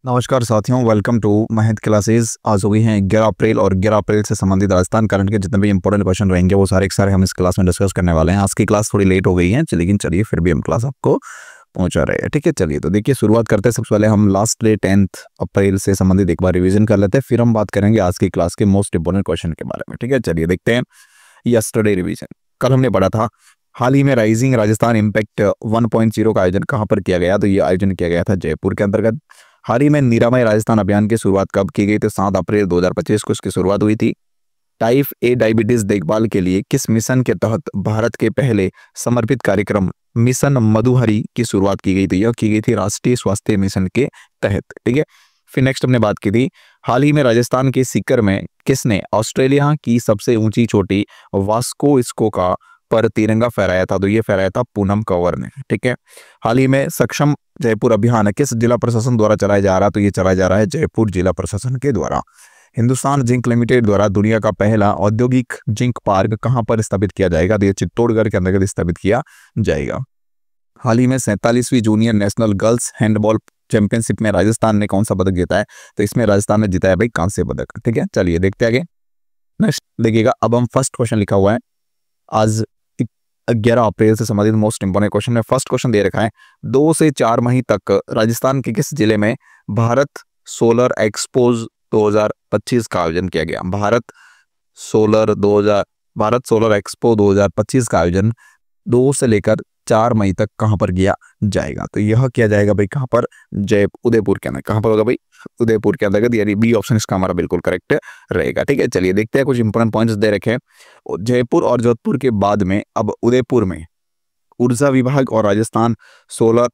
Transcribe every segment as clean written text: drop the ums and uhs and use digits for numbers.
नमस्कार साथियों, welcome to Mahant classes. आज हो गई हैं 11 अप्रैल और 11 अप्रैल से संबंधित राजस्थान करंट के जितने भी इंपॉर्टेंट क्वेश्चन रहेंगे वो सारे के सारे हम इस क्लास में डिस्कस करने वाले हैं। आज की क्लास थोड़ी लेट हो गई है, लेकिन चलिए फिर भी हम क्लास आपको पहुंचा रहे हैं। ठीक है, चलिए तो देखिए शुरुआत करते हैं। सबसे पहले हम लास्ट डे 10 अप्रैल से संबंधित एक बार रिविजन कर लेते हैं, फिर हम बात करेंगे आज की क्लास के मोस्ट इंपोर्टेंट क्वेश्चन के बारे में। ठीक है, चलिए देखते हैं। यस्टरडे रिवीजन, कल हमने पढ़ा था हाल ही में राइजिंग राजस्थान इम्पैक्ट 1.0 का आयोजन कहां पर किया गया, तो ये आयोजन किया गया था जयपुर के अंतर्गत। हाल ही में निरामय राजस्थान अभियान की शुरुआत कब की गई, तो 7 अप्रैल 2025 को इसकी शुरुआत हुई थी। टाइप ए डायबिटीज देखभाल के लिए किस मिशन के तहत भारत के पहले समर्पित कार्यक्रम मिशन मधुहरी की शुरुआत की गई, तो यह की गई थी राष्ट्रीय स्वास्थ्य मिशन के तहत। ठीक है, फिर नेक्स्ट हमने बात की थी हाल ही में राजस्थान के सीकर में किसने ऑस्ट्रेलिया की सबसे ऊंची चोटी वास्को स्कोका पर तिरंगा फहराया था, तो ये फहराया था पूनम कंवर ने। ठीक है, हाल ही में सक्षम जयपुर अभियान किस जिला प्रशासन द्वारा चलाया जा रहा, तो ये चलाया जा रहा है जयपुर जिला प्रशासन के द्वारा। हिंदुस्तान जिंक लिमिटेड द्वारा दुनिया का पहला औद्योगिक जिंक पार्क कहां पर स्थापित किया जाएगा, तो ये चित्तौड़गढ़ के अंतर्गत स्थापित किया जाएगा। हाल ही में 47वीं junior national girls handball championship में राजस्थान ने कौन सा पदक जीता है, तो इसमें राजस्थान ने जीता है भाई कांस्य पदक। ठीक है, चलिए देखते आगे। नेक्स्ट देखिएगा, अब हम फर्स्ट क्वेश्चन लिखा हुआ है आज 11 अप्रैल से संबंधित मोस्ट इंपोर्टेंट क्वेश्चन में। फर्स्ट क्वेश्चन दे रखा है 2 से 4 मई तक राजस्थान के किस जिले में भारत सोलर एक्सपोज 2025 का आयोजन किया गया। भारत सोलर एक्सपो 2025 का आयोजन 2 से लेकर 4 मई तक कहां पर किया जाएगा, तो यह किया जाएगा भाई कहां पर, उदयपुर के अंदर। कहां पर होगा भाई, उदयपुर के अंतर्गत, यानी बी ऑप्शन इसका हमारा बिल्कुल करेक्ट रहेगा। ठीक है, चलिए देखते हैं। कुछ इंपोर्टेंट पॉइंट्स दे रखे हैं। जयपुर और जोधपुर के बाद में अब उदयपुर में ऊर्जा विभाग और राजस्थान सोलर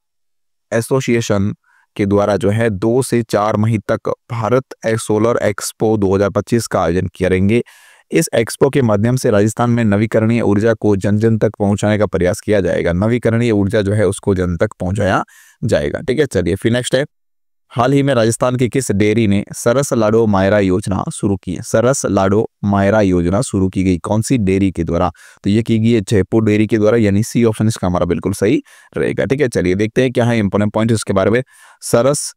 एसोसिएशन के द्वारा जो है 2 से 4 मई तक भारत सोलर एक्सपो 2025 का आयोजन करेंगे। इस एक्सपो के माध्यम से राजस्थान में नवीकरणीय ऊर्जा को जन जन तक पहुंचाने का प्रयास किया जाएगा। नवीकरणीय ऊर्जा जो है उसको जन तक पहुंचाया जाएगा। ठीक है, चलिए फिर नेक्स्ट है। हाल ही में राजस्थान की किस डेयरी ने सरस लाडो मायरा योजना शुरू की है। सरस लाडो मायरा योजना शुरू की गई कौन सी डेयरी के द्वारा, तो ये की गई है जयपुर डेयरी के द्वारा, यानी सी ऑप्शन इसका हमारा बिल्कुल सही रहेगा। ठीक है, चलिए देखते हैं क्या है इंपोर्टेंट पॉइंट इसके बारे में। सरस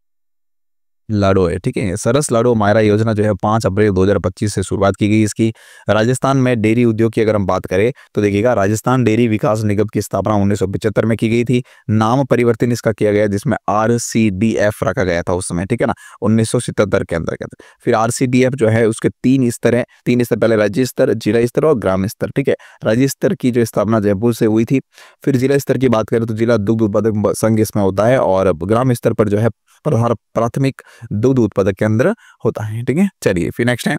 लाडो है, ठीक है, सरस लाडो मायरा योजना जो है 5 अप्रैल 2025 से शुरुआत की गई इसकी। राजस्थान में डेयरी उद्योग की अगर हम बात करें तो देखिएगा, राजस्थान डेयरी विकास निगम की स्थापना 1975 में की गई थी। नाम परिवर्तन इसका किया गया जिसमें RCDF रखा गया था उस समय। ठीक है ना, 1977 के अंतर्गत। फिर RCDF जो है उसके 3 स्तर है। 3 स्तर, पहले राज्य स्तर, जिला स्तर और ग्राम स्तर। ठीक है, राज्य स्तर की जो स्थापना जयपुर से हुई थी। फिर जिला स्तर की बात करें तो जिला दुग्ध उत्पादक संघ इसमें होता है, और ग्राम स्तर पर जो है प्राथमिक दुग्ध उत्पादक केंद्र होता है। ठीक है, चलिए फिर नेक्स्ट है।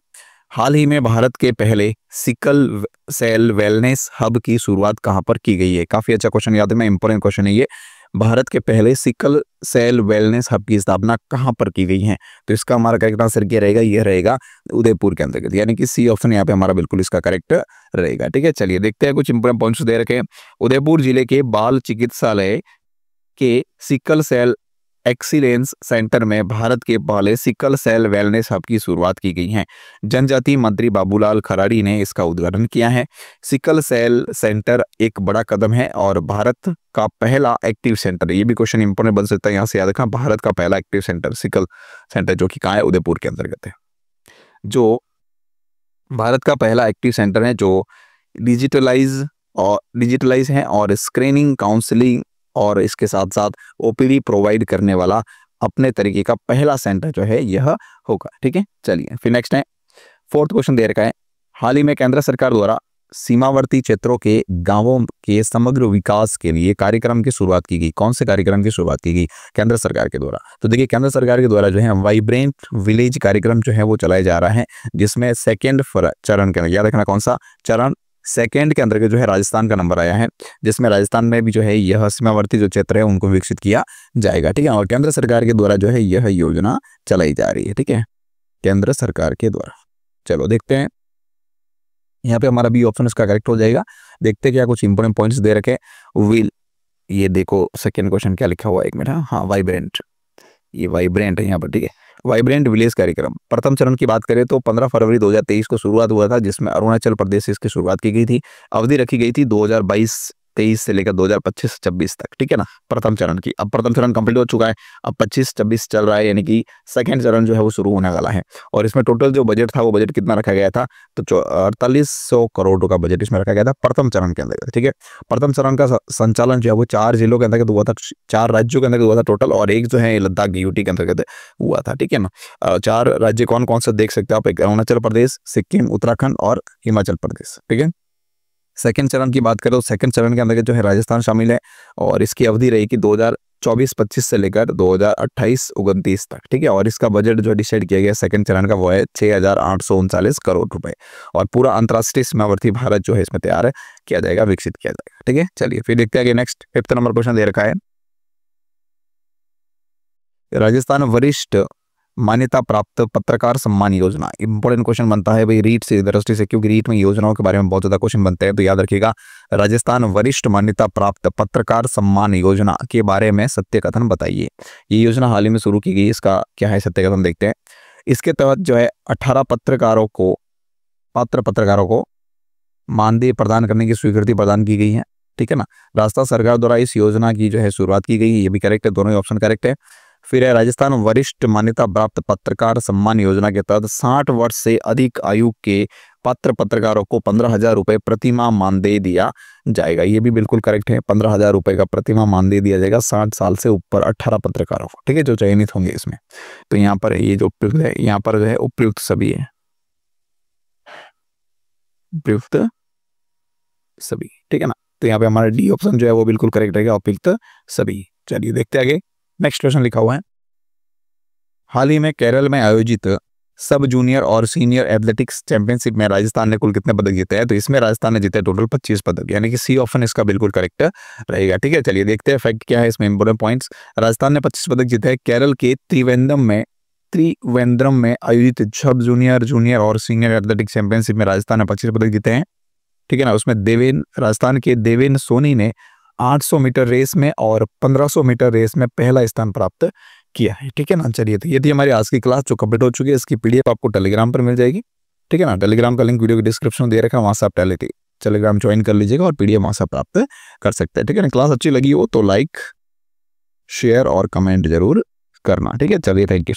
हाल ही में भारत के पहले सिकल सेल वेलनेस हब की शुरुआत कहां पर की गई है। काफी अच्छा क्वेश्चन, याद है मैं, इंपोर्टेंट क्वेश्चन है ये। भारत के पहले सिकल सेल वेलनेस हब की स्थापना कहां पर की गई है, तो इसका हमारा करेक्ट आंसर क्या रहेगा, ये रहेगा उदयपुर के अंतर्गत, यानी कि सी ऑप्शन यहाँ पे हमारा बिल्कुल इसका करेक्ट रहेगा। ठीक है, चलिए देखते हैं। कुछ इंपोर्टेंट पॉइंट्स दे रखे हैं। उदयपुर जिले के बाल चिकित्सालय के सिकल सेल एक्सीलेंस सेंटर में भारत के पहले सिकल सेल वेलनेस हब की शुरुआत की गई है। जनजातीय मंत्री बाबूलाल खराड़ी ने इसका उद्घाटन किया है। सिकल सेल सेंटर एक बड़ा कदम है और भारत का पहला एक्टिव सेंटर, ये भी क्वेश्चन इंपोर्टेंट बन सकता है, यहाँ से याद रखना। भारत का पहला एक्टिव सेंटर सिकल सेंटर जो कि कहाँ है, उदयपुर के अंतर्गत है। जो भारत का पहला एक्टिव सेंटर है जो डिजिटलाइज है और स्क्रीनिंग, काउंसलिंग और इसके साथ साथ OPD प्रोवाइड करने वाला अपने तरीके का पहला सेंटर जो है यह होगा। ठीक है, चलिए फिर नेक्स्ट है। 4th क्वेश्चन दे रखा है। हाल ही में केंद्र सरकार द्वारा सीमावर्ती क्षेत्रों के गांवों के समग्र विकास के लिए कार्यक्रम की शुरुआत की गई। कौन से कार्यक्रम की शुरुआत की गई केंद्र सरकार के द्वारा, तो देखिए केंद्र सरकार के द्वारा जो है वाइब्रेंट विलेज कार्यक्रम जो है वो चलाया जा रहा है, जिसमें सेकेंड चरण के, याद रखना कौन सा चरण, सेकेंड के अंतर्गत जो है राजस्थान का नंबर आया है, जिसमें राजस्थान में भी जो है यह सीमावर्ती जो क्षेत्र है उनको विकसित किया जाएगा। ठीक है, और केंद्र सरकार के द्वारा जो है यह योजना चलाई जा रही है। ठीक है, केंद्र सरकार के द्वारा। चलो देखते हैं, यहाँ पे हमारा बी ऑप्शन इसका करेक्ट हो जाएगा। देखते हैं क्या कुछ इंपोर्टेंट पॉइंट्स दे रखे। विल, ये देखो सेकेंड क्वेश्चन क्या लिखा हुआ है, एक मिनट। हाँ, वाइब्रेंट, ये वाइब्रेंट है यहाँ पर। ठीक है, वाइब्रेंट विलेज कार्यक्रम प्रथम चरण की बात करें तो 15 फरवरी 2023 को शुरुआत हुआ था, जिसमें अरुणाचल प्रदेश से इसकी शुरुआत की गई थी। अवधि रखी गई थी 2022 2023 से लेकर 2025-26 तक, ठीक है ना, प्रथम चरण की। अब प्रथम चरण कंप्लीट हो चुका है, अब 25-26 चल रहा है, यानी कि सेकंड चरण जो है वो शुरू होने वाला है। और इसमें टोटल जो बजट था वो बजट कितना रखा गया था, तो 4800 करोड़ का बजट इसमें रखा गया था प्रथम चरण के अंदर, ठीक है। प्रथम चरण का संचालन जो है वो 4 जिलों के अंतर्गत हुआ था, 4 राज्यों के अंतर्गत हुआ था टोटल, और एक जो है लद्दाख यूटी के अंतर्गत हुआ था, ठीक है ना। 4 राज्य कौन कौन से देख सकते हो आप, एक अरुणाचल प्रदेश, सिक्किम, उत्तराखंड और हिमाचल प्रदेश, ठीक है। सेकंड चरण की बात करें तो सेकंड चरण के अंदर जो है राजस्थान शामिल है, और इसकी अवधि रहेगी 2024-25 से लेकर 2028-29 तक, ठीक है। और इसका बजट जो डिसाइड किया गया सेकंड चरण का वो है 6,839 करोड़ रुपए, और पूरा अंतर्राष्ट्रीय सीमावर्ती भारत जो है इसमें तैयार किया जाएगा, विकसित किया जाएगा, ठीक है। चलिए फिर देखते हैं नेक्स्ट 5th नंबर क्वेश्चन दे रखा है, राजस्थान वरिष्ठ मान्यता प्राप्त पत्रकार सम्मान योजना। इंपॉर्टेंट क्वेश्चन बनता है भाई रीट से दृष्टि से, क्योंकि रीट में योजनाओं के बारे में बहुत ज्यादा क्वेश्चन बनते हैं, तो याद रखिएगा राजस्थान वरिष्ठ मान्यता प्राप्त पत्रकार सम्मान योजना के बारे में सत्य कथन बताइए। ये योजना हाल ही में शुरू की गई, इसका क्या है सत्य कथन देखते हैं। इसके तहत जो है 18 पात्र पत्रकारों को मानदेय प्रदान करने की स्वीकृति प्रदान की गई है, ठीक है ना। राजस्थान सरकार द्वारा इस योजना की जो है शुरुआत की गई है, ये भी करेक्ट है, दोनों ही ऑप्शन करेक्ट है। फिर है राजस्थान वरिष्ठ मान्यता प्राप्त पत्रकार सम्मान योजना के तहत 60 वर्ष से अधिक आयु के पात्र पत्रकारों को 15,000 रुपए प्रतिमाह मानदेय दिया जाएगा, ये भी बिल्कुल करेक्ट है। 15,000 रुपए का प्रतिमाह मानदेय दिया जाएगा 60 साल से ऊपर 18 पत्रकारों को, ठीक है, जो चयनित होंगे इसमें। तो यहाँ पर ये जो उपयुक्त है, यहाँ पर जो है उपयुक्त सभी है, उपयुक्त सभी, ठीक है ना। तो यहाँ पे हमारा डी ऑप्शन जो है वो बिल्कुल करेक्ट रहेगा, उपयुक्त सभी। चलिए देखते हैं आगे, नेक्स्ट क्वेश्चन लिखा हुआ है, हाल ही में केरल में आयोजित सब जूनियर और सीनियर एथलेटिक्स चैंपियनशिप में राजस्थान ने कुल कितने पदक जीते हैं, तो इसमें राजस्थान ने जीते टोटल 25 पदक, यानी कि सी ऑप्शन इसका बिल्कुल करेक्ट रहेगा, ठीक है। चलिए देखते हैं फैक्ट क्या है इसमें, इंपोर्टेंट पॉइंट्स। राजस्थान ने 25 पदक जीते हैं। केरल के त्रिवेंद्रम में आयोजित सब जूनियर और सीनियर एथलेटिक्स चैंपियनशिप में राजस्थान ने 25 पदक जीते हैं, ठीक है ना। उसमें राजस्थान के देवेन सोनी ने 800 मीटर रेस में और 1500 मीटर रेस में पहला स्थान प्राप्त किया है, ठीक है ना। चलिए तो ये थी हमारी आज की क्लास जो कंप्लीट हो चुकी है, इसकी पीडीएफ आपको टेलीग्राम पर मिल जाएगी, ठीक है ना। टेलीग्राम का लिंक वीडियो के डिस्क्रिप्शन में दे रखा है, वहां से आप टेलीग्राम ज्वाइन कर लीजिएगा और पीडीएफ वहां से प्राप्त कर सकते हैं, ठीक है ना। क्लास अच्छी लगी हो तो लाइक, शेयर और कमेंट जरूर करना, ठीक है। चलिए थैंक यू।